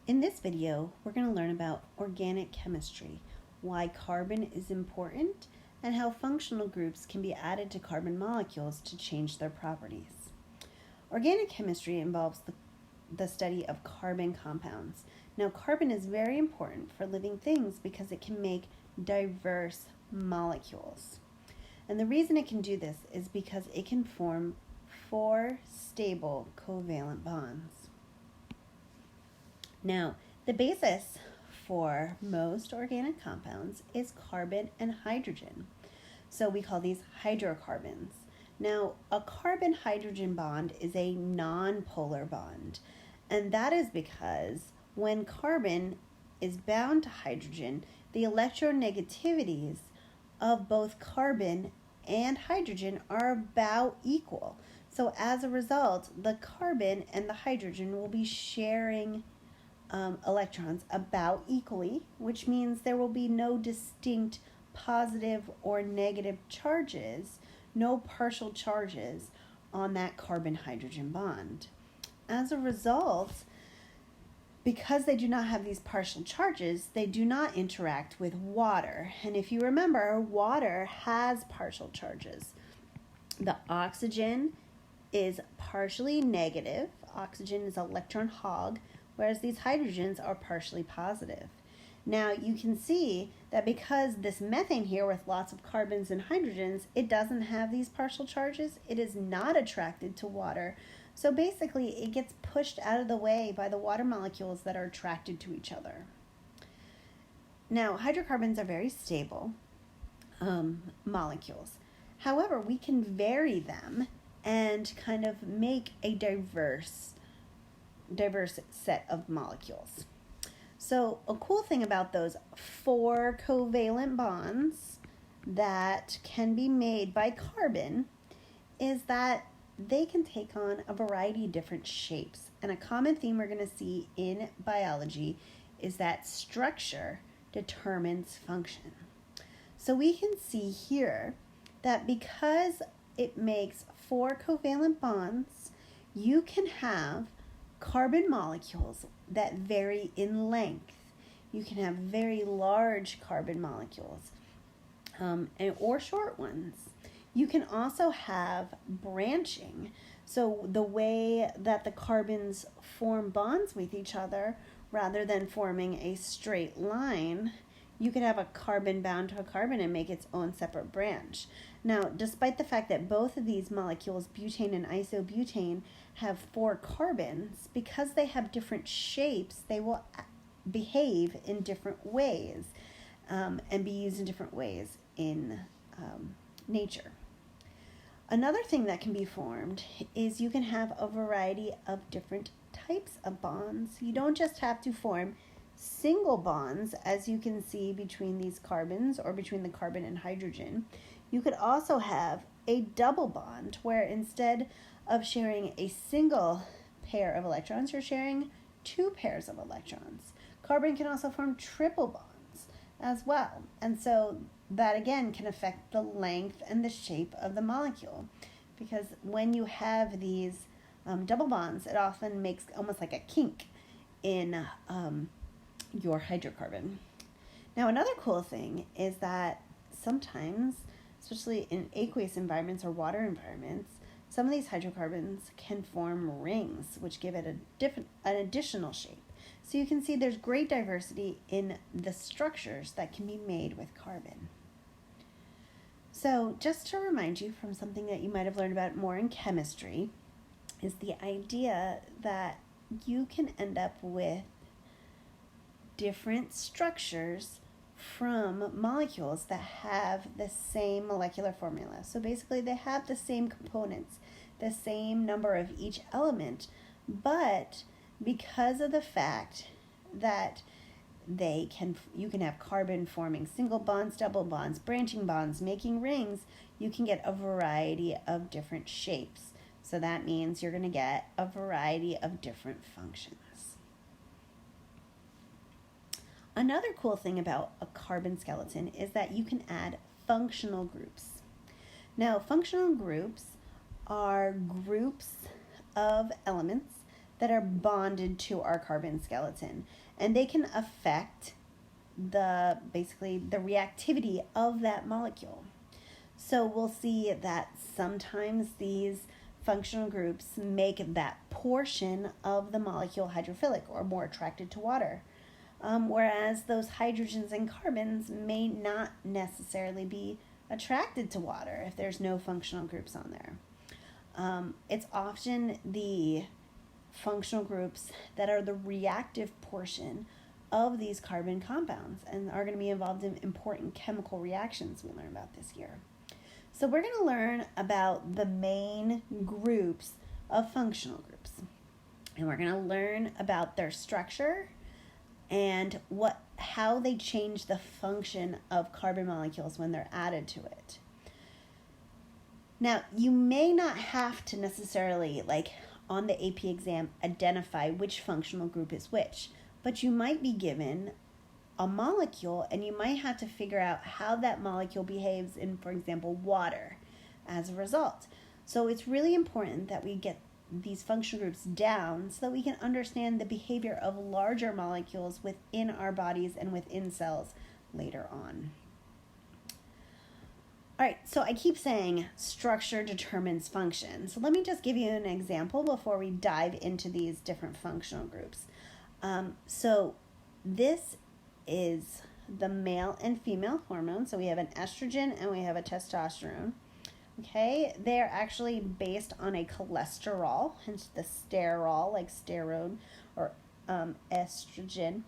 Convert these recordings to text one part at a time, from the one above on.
In this video, we're going to learn about organic chemistry, why carbon is important, and how functional groups can be added to carbon molecules to change their properties. Organic chemistry involves the study of carbon compounds. Now, carbon is very important for living things because it can make diverse molecules. And the reason it can do this is because it can form 4 stable covalent bonds. Now, the basis for most organic compounds is carbon and hydrogen. So we call these hydrocarbons. Now, a carbon-hydrogen bond is a nonpolar bond, and that is because when carbon is bound to hydrogen, the electronegativities of both carbon and hydrogen are about equal. So as a result, the carbon and the hydrogen will be sharing electrons about equally, which means there will be no distinct positive or negative charges, no partial charges on that carbon-hydrogen bond. As a result, because they do not have these partial charges, they do not interact with water. And if you remember, water has partial charges. The oxygen is partially negative. Oxygen is an electron hog, whereas these hydrogens are partially positive. Now you can see that because this methane here with lots of carbons and hydrogens, it doesn't have these partial charges, it is not attracted to water. So basically it gets pushed out of the way by the water molecules that are attracted to each other. Now hydrocarbons are very stable molecules. However, we can vary them and kind of make a diverse set of molecules. So a cool thing about those 4 covalent bonds that can be made by carbon is that they can take on a variety of different shapes. And a common theme we're going to see in biology is that structure determines function. So we can see here that because it makes 4 covalent bonds, you can have carbon molecules that vary in length. You can have very large carbon molecules or short ones. You can also have branching. So the way that the carbons form bonds with each other, rather than forming a straight line, you could have a carbon bound to a carbon and make its own separate branch. Now, despite the fact that both of these molecules, butane and isobutane, have 4 carbons, because they have different shapes, they will behave in different ways and be used in different ways in nature. Another thing that can be formed is you can have a variety of different types of bonds. You don't just have to form single bonds, as you can see between these carbons or between the carbon and hydrogen. You could also have a double bond where instead of sharing a single pair of electrons, you're sharing 2 pairs of electrons. Carbon can also form triple bonds as well. And so that again can affect the length and the shape of the molecule, because when you have these double bonds, it often makes almost like a kink in your hydrocarbon. Now, another cool thing is that sometimes, especially in aqueous environments or water environments, some of these hydrocarbons can form rings, which give it an additional shape. So you can see there's great diversity in the structures that can be made with carbon. So just to remind you from something that you might have learned about more in chemistry, is the idea that you can end up with different structures from molecules that have the same molecular formula. So basically they have the same components, the same number of each element, but because of the fact that you can have carbon forming single bonds, double bonds, branching bonds, making rings, you can get a variety of different shapes. So that means you're going to get a variety of different functions. Another cool thing about a carbon skeleton is that you can add functional groups. Now, functional groups are groups of elements that are bonded to our carbon skeleton, and they can affect basically the reactivity of that molecule. So we'll see that sometimes these functional groups make that portion of the molecule hydrophilic or more attracted to water, whereas those hydrogens and carbons may not necessarily be attracted to water if there's no functional groups on there. It's often the functional groups that are the reactive portion of these carbon compounds and are going to be involved in important chemical reactions we learn about this year. So we're going to learn about the main groups of functional groups. And we're going to learn about their structure and how they change the function of carbon molecules when they're added to it. Now, you may not have to necessarily, on the AP exam, identify which functional group is which, but you might be given a molecule and you might have to figure out how that molecule behaves in, for example, water as a result. So it's really important that we get these functional groups down so that we can understand the behavior of larger molecules within our bodies and within cells later on. All right, so I keep saying structure determines function. So let me just give you an example before we dive into these different functional groups. So this is the male and female hormone. So we have an estrogen and we have a testosterone. Okay, they're actually based on a cholesterol, hence the sterol, like sterone or estrogen.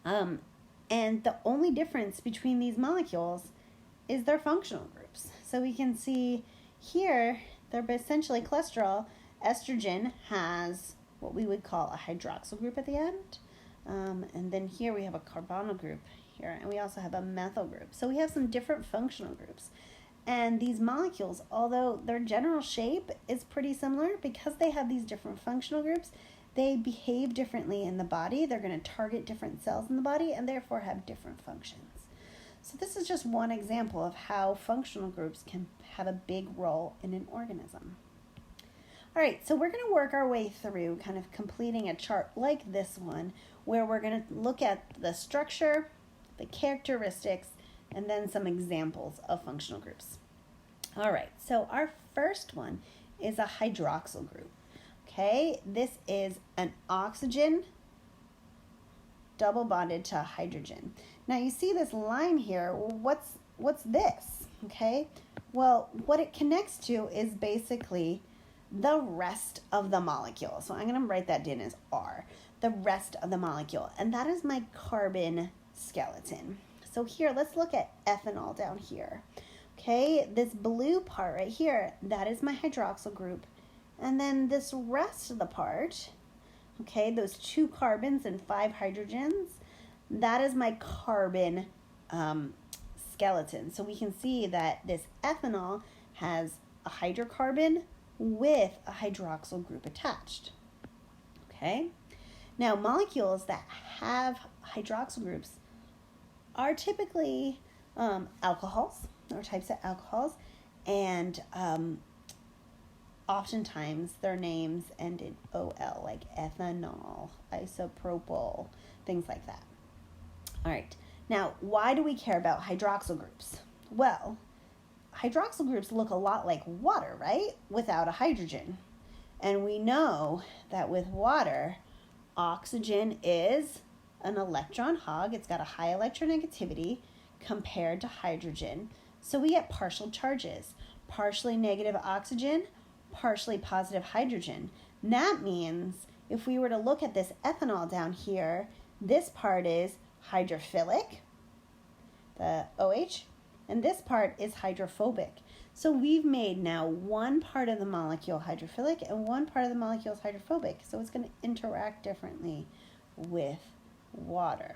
And the only difference between these molecules is their functional groups. So we can see here, they're essentially cholesterol. Estrogen has what we would call a hydroxyl group at the end. And then here we have a carbonyl group here, and we also have a methyl group. So we have some different functional groups. And these molecules, although their general shape is pretty similar, because they have these different functional groups, they behave differently in the body. They're going to target different cells in the body and therefore have different functions. So this is just one example of how functional groups can have a big role in an organism. All right, so we're going to work our way through kind of completing a chart like this one, where we're going to look at the structure, the characteristics, and then some examples of functional groups. All right, so our first one is a hydroxyl group. Okay, this is an oxygen double bonded to hydrogen. Now you see this line here. Well, what's this? Okay, well, what it connects to is basically the rest of the molecule. So I'm going to write that down as R, the rest of the molecule. And that is my carbon skeleton. So here, let's look at ethanol down here. Okay, this blue part right here, that is my hydroxyl group. And then this rest of the part, okay, those 2 carbons and 5 hydrogens, that is my carbon skeleton. So we can see that this ethanol has a hydrocarbon with a hydroxyl group attached. Okay, now molecules that have hydroxyl groups are typically alcohols or types of alcohols, and oftentimes their names end in OL, like ethanol, isopropyl, things like that. All right, now why do we care about hydroxyl groups? Well, hydroxyl groups look a lot like water, right? Without a hydrogen. And we know that with water, oxygen is an electron hog. It's got a high electronegativity compared to hydrogen. So we get partial charges, partially negative oxygen, partially positive hydrogen. And that means if we were to look at this ethanol down here, this part is hydrophilic, the OH, and this part is hydrophobic. So we've made now one part of the molecule hydrophilic and one part of the molecule is hydrophobic. So it's going to interact differently with water.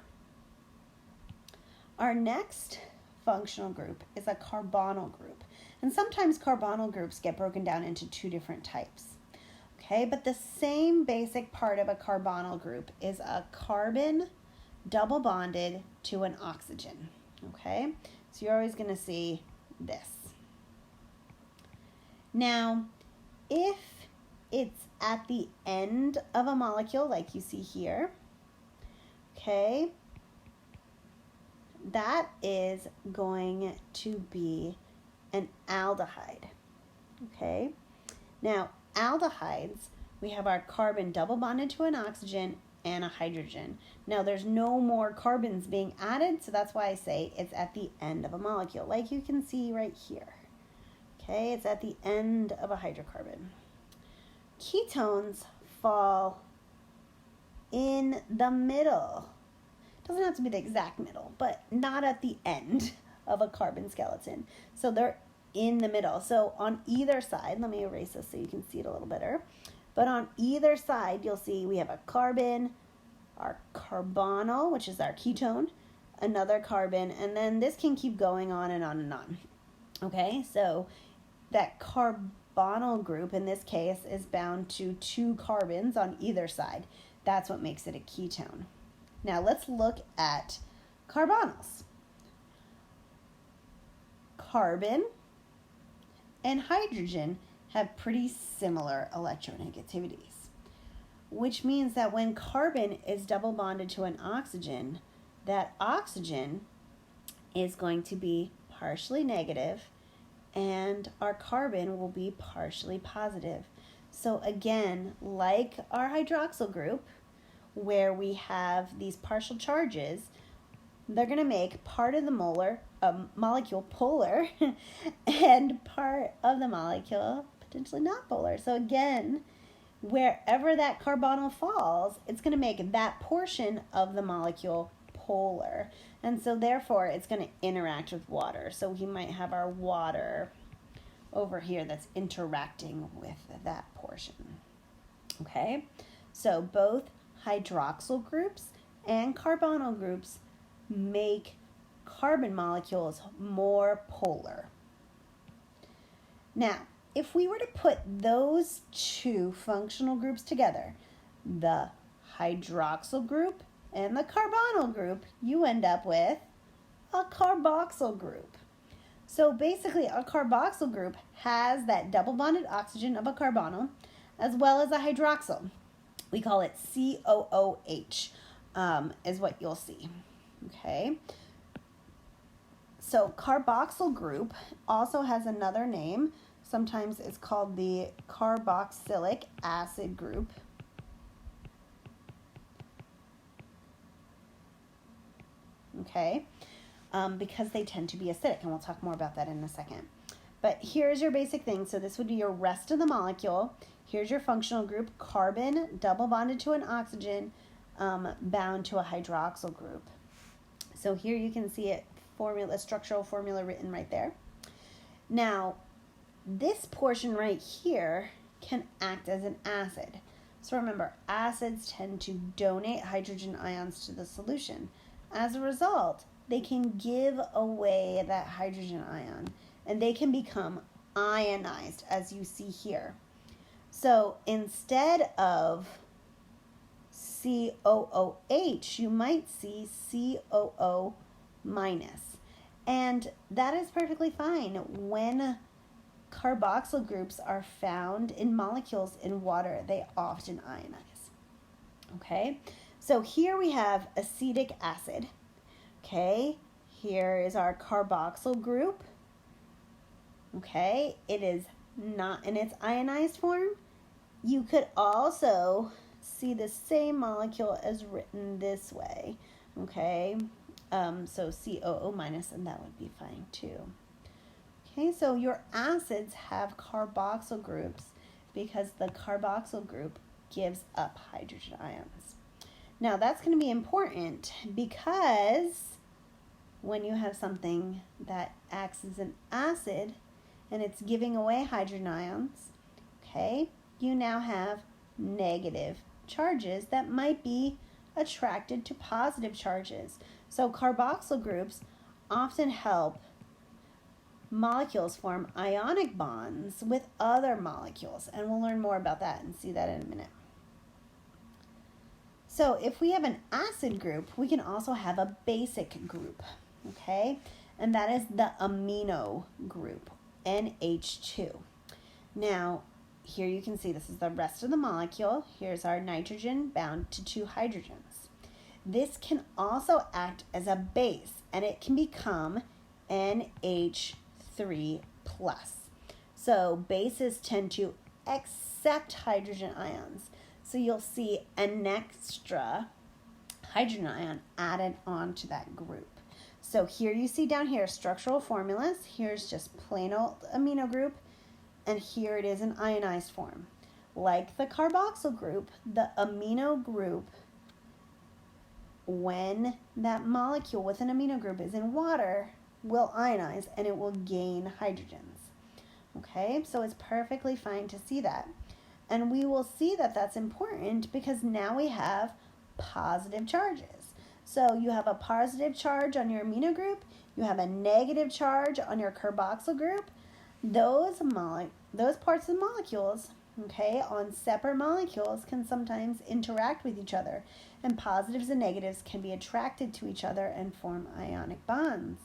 Our next functional group is a carbonyl group. And sometimes carbonyl groups get broken down into 2 different types. Okay, but the same basic part of a carbonyl group is a carbon double bonded to an oxygen. Okay, so you're always going to see this. Now, if it's at the end of a molecule, like you see here, okay, that is going to be an aldehyde, okay? Now, aldehydes, we have our carbon double bonded to an oxygen and a hydrogen. Now, there's no more carbons being added, so that's why I say it's at the end of a molecule, like you can see right here. Okay, it's at the end of a hydrocarbon. Ketones fall in the middle. Doesn't have to be the exact middle, but not at the end of a carbon skeleton. So they're in the middle. So on either side, let me erase this so you can see it a little better. But on either side, you'll see we have a carbon, our carbonyl, which is our ketone, another carbon, and then this can keep going on and on and on. Okay, so that carbonyl group in this case is bound to 2 carbons on either side. That's what makes it a ketone. Now let's look at carbonyls. Carbon and hydrogen have pretty similar electronegativities, which means that when carbon is double bonded to an oxygen, that oxygen is going to be partially negative and our carbon will be partially positive. So again, like our hydroxyl group, where we have these partial charges, they're going to make part of the molecule polar and part of the molecule potentially not polar. So again, wherever that carbonyl falls, it's going to make that portion of the molecule polar. And so therefore, it's going to interact with water. So we might have our water over here that's interacting with that portion. Okay, so both hydroxyl groups and carbonyl groups make carbon molecules more polar. Now, if we were to put those 2 functional groups together, the hydroxyl group and the carbonyl group, you end up with a carboxyl group. So basically, a carboxyl group has that double bonded oxygen of a carbonyl as well as a hydroxyl. We call it COOH, is what you'll see. Okay. So carboxyl group also has another name. Sometimes it's called the carboxylic acid group. Okay, because they tend to be acidic, and we'll talk more about that in a second. But here's your basic thing. So this would be your rest of the molecule. Here's your functional group, carbon double bonded to an oxygen, bound to a hydroxyl group. So here you can see it, a structural formula written right there. Now, this portion right here can act as an acid. So remember, acids tend to donate hydrogen ions to the solution. As a result, they can give away that hydrogen ion, and they can become ionized, as you see here. So instead of COOH, you might see COO minus. And that is perfectly fine when carboxyl groups are found in molecules in water. They often ionize. Okay, so here we have acetic acid. Okay, here is our carboxyl group. Okay, it is not in its ionized form. You could also see the same molecule as written this way. Okay, so COO minus, and that would be fine too. Okay, so your acids have carboxyl groups because the carboxyl group gives up hydrogen ions. Now that's going to be important because when you have something that acts as an acid and it's giving away hydrogen ions, okay, you now have negative charges that might be attracted to positive charges. So carboxyl groups often help molecules form ionic bonds with other molecules, and we'll learn more about that and see that in a minute. So if we have an acid group, we can also have a basic group, okay? And that is the amino group, NH2. Now, here you can see this is the rest of the molecule. Here's our nitrogen bound to 2 hydrogens. This can also act as a base, and it can become NH3+. So bases tend to accept hydrogen ions. So you'll see an extra hydrogen ion added onto that group. So here you see down here structural formulas. Here's just plain old amino group, and here it is in ionized form. Like the carboxyl group, the amino group, when that molecule with an amino group is in water, will ionize and it will gain hydrogens. Okay, so it's perfectly fine to see that. And we will see that that's important because now we have positive charges. So you have a positive charge on your amino group, you have a negative charge on your carboxyl group. Those parts of the molecules, okay, on separate molecules can sometimes interact with each other, and positives and negatives can be attracted to each other and form ionic bonds.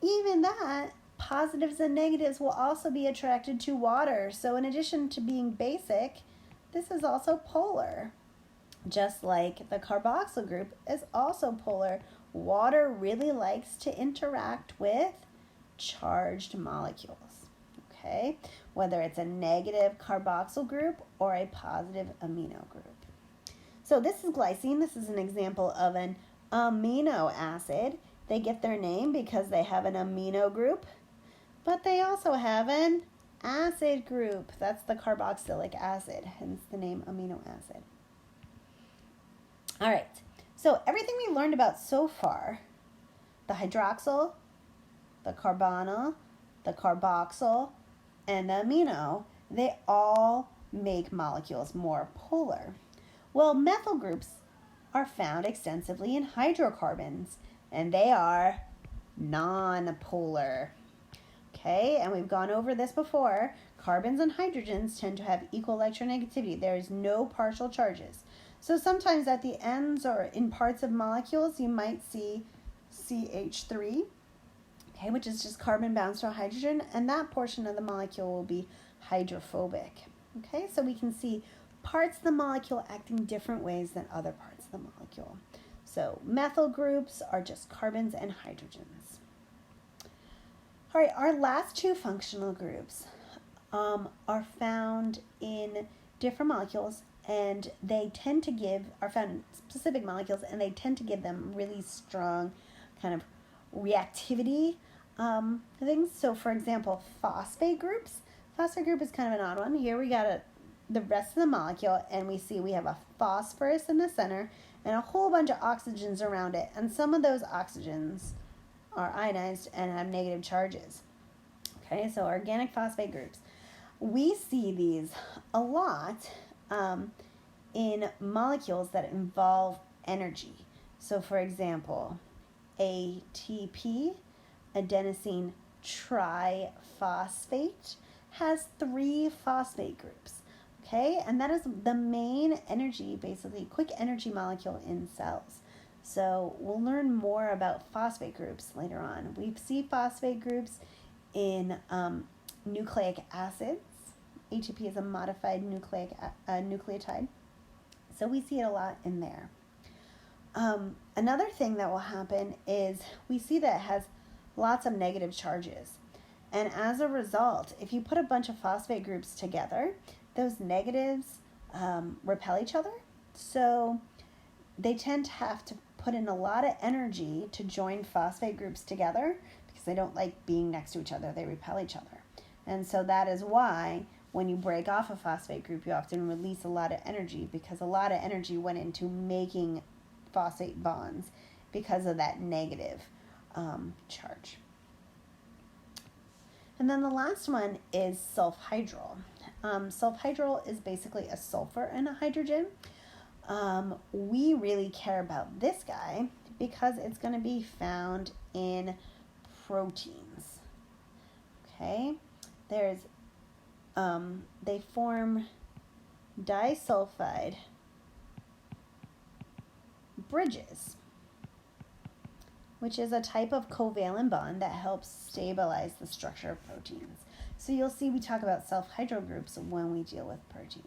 Even that, positives and negatives will also be attracted to water. So in addition to being basic, this is also polar. Just like the carboxyl group is also polar, water really likes to interact with charged molecules. Okay, whether it's a negative carboxyl group or a positive amino group. So this is glycine. This is an example of an amino acid. They get their name because they have an amino group, but they also have an acid group. That's the carboxylic acid, hence the name amino acid. All right, so everything we've learned about so far, the hydroxyl, the carbonyl, the carboxyl, and the amino, they all make molecules more polar. Well, methyl groups are found extensively in hydrocarbons, and they are non-polar. Okay, and we've gone over this before. Carbons and hydrogens tend to have equal electronegativity. There is no partial charges. So sometimes at the ends or in parts of molecules, you might see CH3, okay, which is just carbon bound to a hydrogen, and that portion of the molecule will be hydrophobic. Okay, so we can see parts of the molecule acting different ways than other parts of the molecule. So methyl groups are just carbons and hydrogens. All right, our last two functional groups are found in different molecules, and they tend to are found in specific molecules, and they tend to give them really strong kind of reactivity things. So for example, phosphate groups. Phosphate group is kind of an odd one. Here we got the rest of the molecule, and we see we have a phosphorus in the center and a whole bunch of oxygens around it, and some of those oxygens are ionized and have negative charges. Okay, so organic phosphate groups. We see these a lot in molecules that involve energy. So for example, ATP, adenosine triphosphate, has 3 phosphate groups. Okay, and that is the main energy, basically quick energy molecule in cells. So we'll learn more about phosphate groups later on. We see phosphate groups in nucleic acids. ATP is a modified nucleotide. So we see it a lot in there. Another thing that will happen is we see that it has lots of negative charges. And as a result, if you put a bunch of phosphate groups together, those negatives repel each other. So they tend to have to put in a lot of energy to join phosphate groups together because they don't like being next to each other. They repel each other. And so that is why when you break off a phosphate group, you often release a lot of energy, because a lot of energy went into making phosphate bonds because of that negative charge. And then the last one is sulfhydryl. Sulfhydryl is basically a sulfur and a hydrogen. We really care about this guy because it's going to be found in proteins. Okay, they form disulfide bridges, which is a type of covalent bond that helps stabilize the structure of proteins. So you'll see we talk about self-hydro groups when we deal with proteins.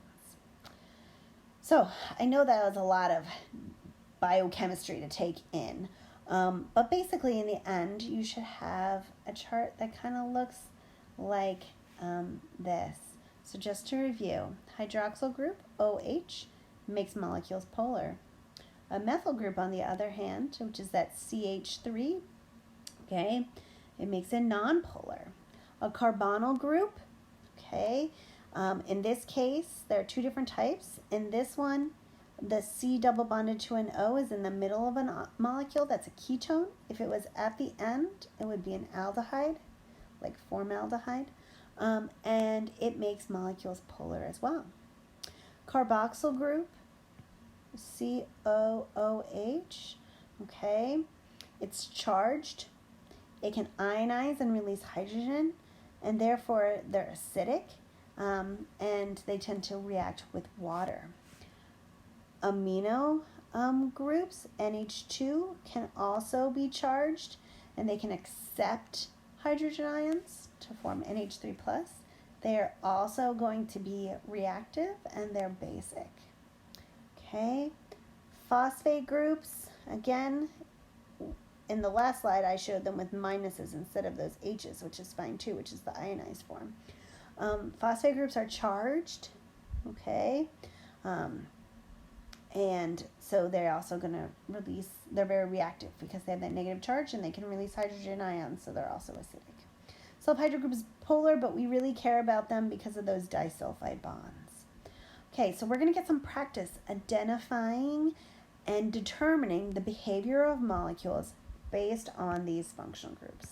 So I know that was a lot of biochemistry to take in, but basically in the end, you should have a chart that kind of looks like this. So just to review, hydroxyl group, OH, makes molecules polar. A methyl group, on the other hand, which is that CH3, okay, it makes it nonpolar. A carbonyl group, okay, in this case, there are two different types. In this one, the C double bonded to an O is in the middle of a molecule. That's a ketone. If it was at the end, it would be an aldehyde, like formaldehyde, and it makes molecules polar as well. Carboxyl group, COOH, okay, it's charged. It can ionize and release hydrogen, and therefore they're acidic, and they tend to react with water. Amino groups, NH2, can also be charged, and they can accept hydrogen ions to form NH3+. They are also going to be reactive, and they're basic. Okay, phosphate groups, again, in the last slide I showed them with minuses instead of those H's, which is fine too, which is the ionized form. Phosphate groups are charged, okay, and so they're also going to release, they're very reactive because they have that negative charge and they can release hydrogen ions, so they're also acidic. Self-hydro group is polar, but we really care about them because of those disulfide bonds. Okay, so we're going to get some practice identifying and determining the behavior of molecules based on these functional groups.